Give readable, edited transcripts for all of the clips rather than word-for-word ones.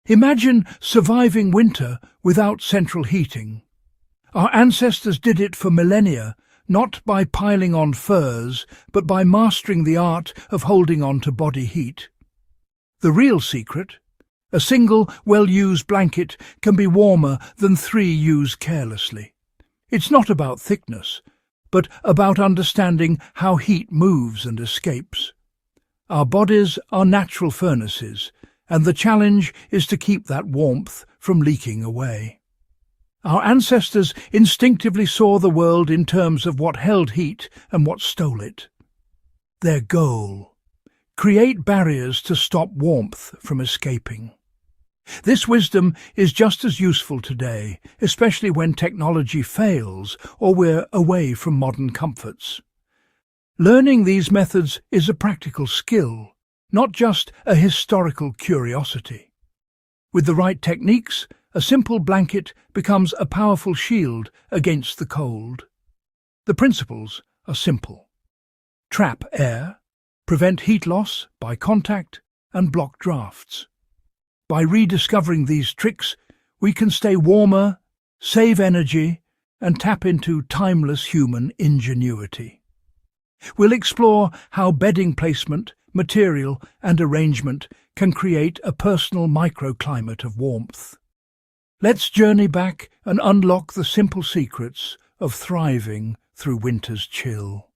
Imagine surviving winter without central heating. Our ancestors did it for millennia, not by piling on furs, but by mastering the art of holding on to body heat. The real secret: a single, well-used blanket can be warmer than 3 used carelessly. It's not about thickness, but about understanding how heat moves and escapes. Our bodies are natural furnaces, and the challenge is to keep that warmth from leaking away. Our ancestors instinctively saw the world in terms of what held heat and what stole it. Their goal: create barriers to stop warmth from escaping. This wisdom is just as useful today, especially when technology fails or we're away from modern comforts. Learning these methods is a practical skill, not just a historical curiosity. With the right techniques, a simple blanket becomes a powerful shield against the cold. The principles are simple. Trap air, prevent heat loss by contact, and block drafts. By rediscovering these tricks, we can stay warmer, save energy, and tap into timeless human ingenuity. We'll explore how bedding placement, material, and arrangement can create a personal microclimate of warmth. Let's journey back and unlock the simple secrets of thriving through winter's chill.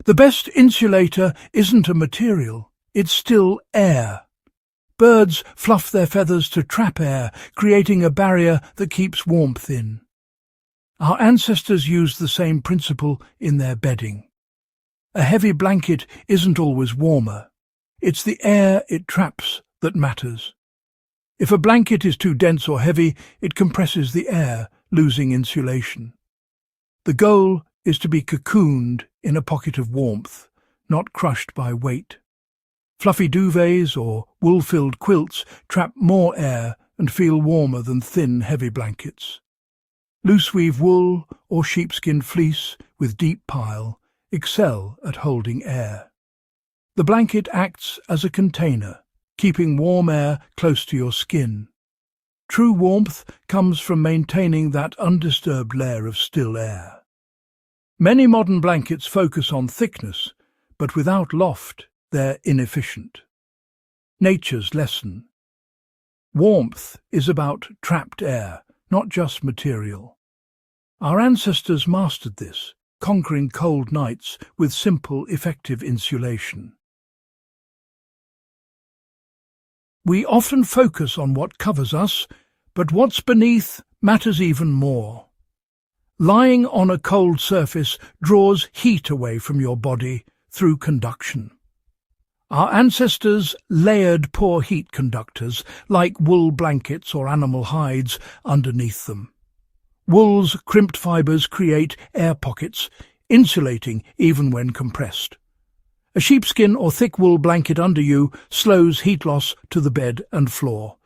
The best insulator isn't a material, it's still air. Birds fluff their feathers to trap air, creating a barrier that keeps warmth in. Our ancestors used the same principle in their bedding. A heavy blanket isn't always warmer. It's the air it traps that matters. If a blanket is too dense or heavy, it compresses the air, losing insulation. The goal is to be cocooned in a pocket of warmth, not crushed by weight. Fluffy duvets or wool-filled quilts trap more air and feel warmer than thin, heavy blankets. Loose-weave wool or sheepskin fleece with deep pile excel at holding air. The blanket acts as a container, keeping warm air close to your skin. True warmth comes from maintaining that undisturbed layer of still air. Many modern blankets focus on thickness, but without loft, they're inefficient. Nature's lesson: warmth is about trapped air, not just material. Our ancestors mastered this, conquering cold nights with simple, effective insulation. We often focus on what covers us, but what's beneath matters even more. Lying on a cold surface draws heat away from your body through conduction. Our ancestors layered poor heat conductors, like wool blankets or animal hides, underneath them. Wool's crimped fibres create air pockets, insulating even when compressed. A sheepskin or thick wool blanket under you slows heat loss to the bed and floor.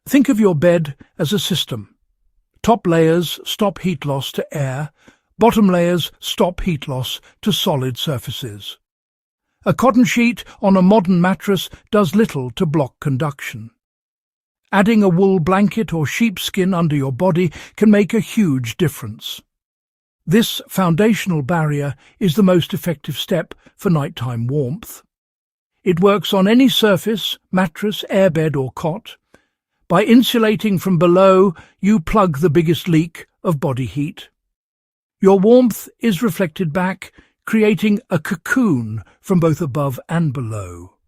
Think of your bed as a system. Top layers stop heat loss to air, bottom layers stop heat loss to solid surfaces. A cotton sheet on a modern mattress does little to block conduction. Adding a wool blanket or sheepskin under your body can make a huge difference. This foundational barrier is the most effective step for nighttime warmth. It works on any surface, mattress, airbed or cot. By insulating from below, you plug the biggest leak of body heat. Your warmth is reflected back, creating a cocoon from both above and below.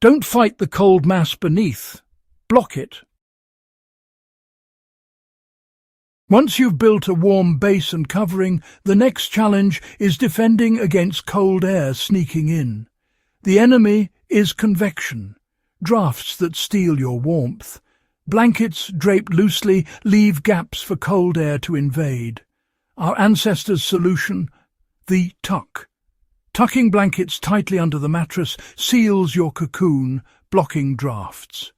Don't fight the cold mass beneath. Block it. Once you've built a warm base and covering, the next challenge is defending against cold air sneaking in. The enemy is convection, drafts that steal your warmth. Blankets draped loosely leave gaps for cold air to invade. Our ancestors' solution: the tuck. Tucking blankets tightly under the mattress seals your cocoon, blocking drafts.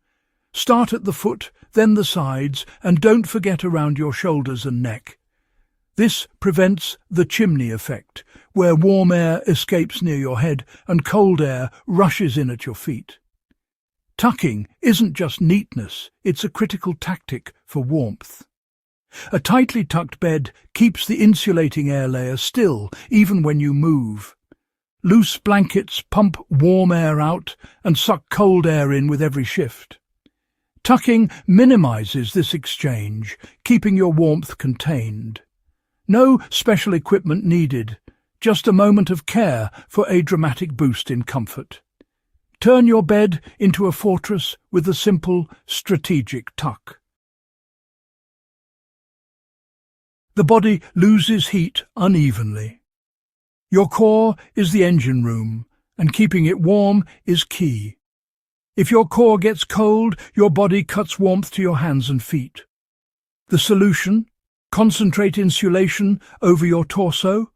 Start at the foot, then the sides, and don't forget around your shoulders and neck. This prevents the chimney effect, where warm air escapes near your head and cold air rushes in at your feet. Tucking isn't just neatness, it's a critical tactic for warmth. A tightly tucked bed keeps the insulating air layer still even when you move. Loose blankets pump warm air out and suck cold air in with every shift. Tucking minimizes this exchange, keeping your warmth contained. No special equipment needed, just a moment of care for a dramatic boost in comfort. Turn your bed into a fortress with a simple, strategic tuck. The body loses heat unevenly. Your core is the engine room, and keeping it warm is key. If your core gets cold, your body cuts warmth to your hands and feet. The solution? Concentrate insulation over your torso.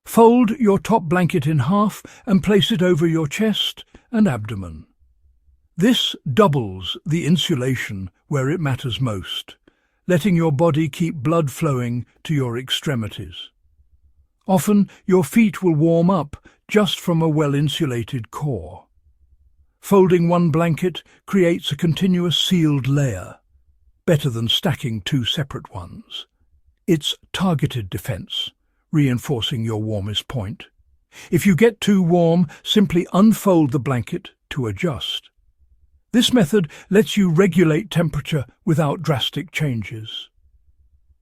Fold your top blanket in half and place it over your chest and abdomen. This doubles the insulation where it matters most, letting your body keep blood flowing to your extremities. Often your feet will warm up just from a well-insulated core. Folding one blanket creates a continuous sealed layer, better than stacking two separate ones. It's targeted defense, reinforcing your warmest point. If you get too warm, simply unfold the blanket to adjust. This method lets you regulate temperature without drastic changes.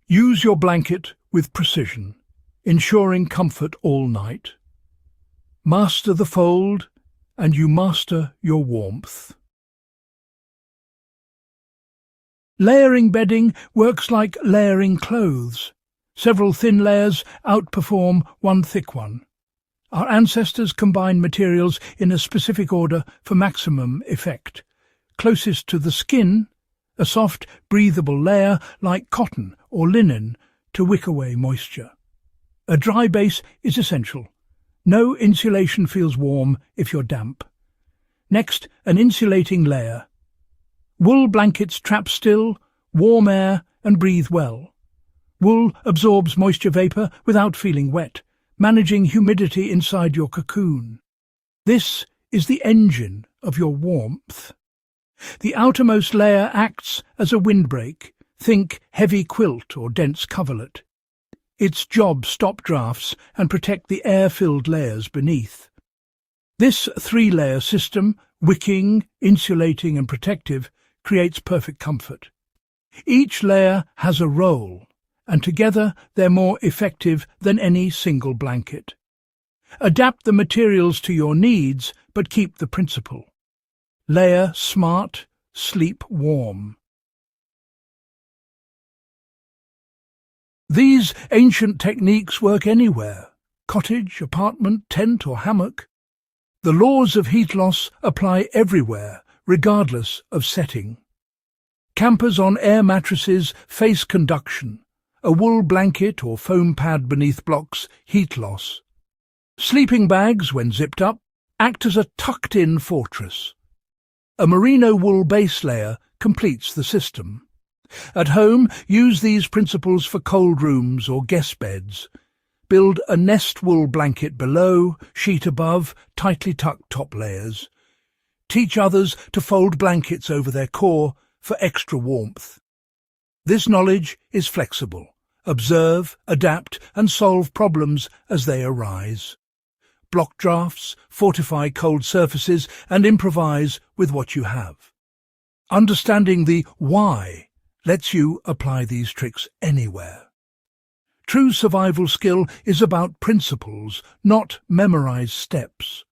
Use your blanket with precision, ensuring comfort all night. Master the fold, and you master your warmth. Layering bedding works like layering clothes. Several thin layers outperform one thick one. Our ancestors combined materials in a specific order for maximum effect. Closest to the skin, a soft, breathable layer like cotton or linen to wick away moisture. A dry base is essential. No insulation feels warm if you're damp. Next, an insulating layer. Wool blankets trap still, warm air and breathe well. Wool absorbs moisture vapor without feeling wet, managing humidity inside your cocoon. This is the engine of your warmth. The outermost layer acts as a windbreak. Think heavy quilt or dense coverlet. Its job stop drafts and protect the air-filled layers beneath. This three-layer system, wicking, insulating and protective, creates perfect comfort. Each layer has a role, and together they're more effective than any single blanket. Adapt the materials to your needs, but keep the principle. Layer smart, sleep warm. These ancient techniques work anywhere, cottage, apartment, tent or hammock. The laws of heat loss apply everywhere, regardless of setting. Campers on air mattresses face conduction. A wool blanket or foam pad beneath blocks heat loss. Sleeping bags, when zipped up, act as a tucked-in fortress. A merino wool base layer completes the system. At home, use these principles for cold rooms or guest beds. Build a nest wool blanket below, sheet above, tightly tucked top layers. Teach others to fold blankets over their core for extra warmth. This knowledge is flexible. Observe, adapt, and solve problems as they arise. Block drafts, fortify cold surfaces, and improvise with what you have. Understanding the why lets you apply these tricks anywhere. True survival skill is about principles, not memorized steps.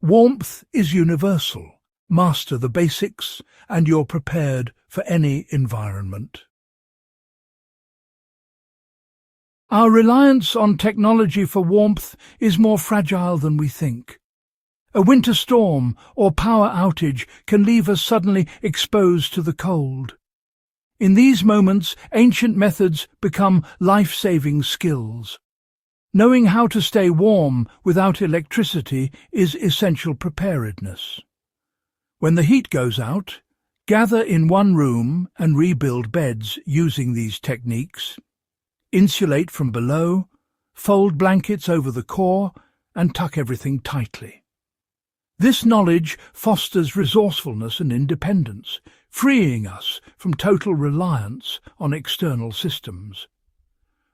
Warmth is universal. Master the basics, and you're prepared for any environment. Our reliance on technology for warmth is more fragile than we think. A winter storm or power outage can leave us suddenly exposed to the cold. In these moments, ancient methods become life-saving skills. Knowing how to stay warm without electricity is essential preparedness. When the heat goes out, gather in one room and rebuild beds using these techniques. Insulate from below, fold blankets over the core, and tuck everything tightly. This knowledge fosters resourcefulness and independence, freeing us from total reliance on external systems.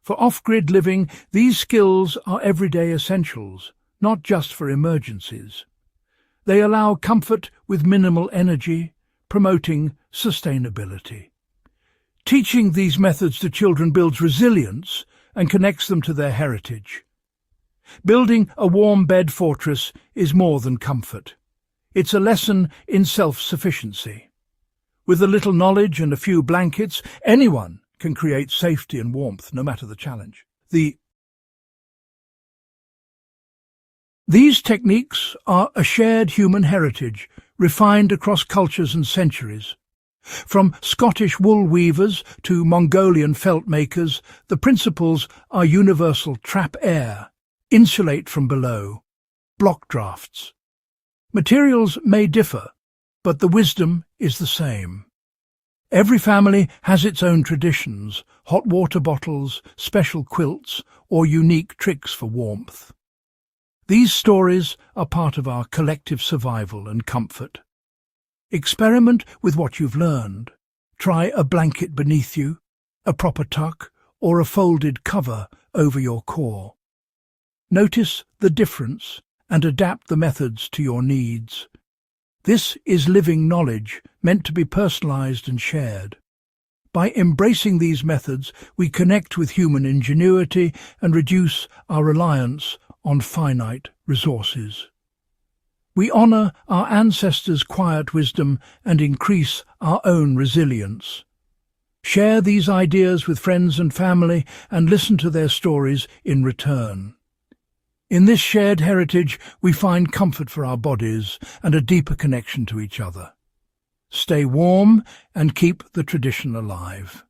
For off-grid living, these skills are everyday essentials, not just for emergencies. They allow comfort with minimal energy, promoting sustainability. Teaching these methods to children builds resilience and connects them to their heritage. Building a warm bed fortress is more than comfort. It's a lesson in self-sufficiency. With a little knowledge and a few blankets, anyone can create safety and warmth, no matter the challenge. These techniques are a shared human heritage, refined across cultures and centuries. From Scottish wool weavers to Mongolian felt makers, the principles are universal: trap air, insulate from below, block drafts. Materials may differ, but the wisdom is the same. Every family has its own traditions: hot water bottles, special quilts, or unique tricks for warmth. These stories are part of our collective survival and comfort. Experiment with what you've learned. Try a blanket beneath you, a proper tuck, or a folded cover over your core. Notice the difference and adapt the methods to your needs. This is living knowledge, meant to be personalized and shared. By embracing these methods, we connect with human ingenuity and reduce our reliance on finite resources. We honor our ancestors' quiet wisdom and increase our own resilience. Share these ideas with friends and family and listen to their stories in return. In this shared heritage, we find comfort for our bodies and a deeper connection to each other. Stay warm and keep the tradition alive.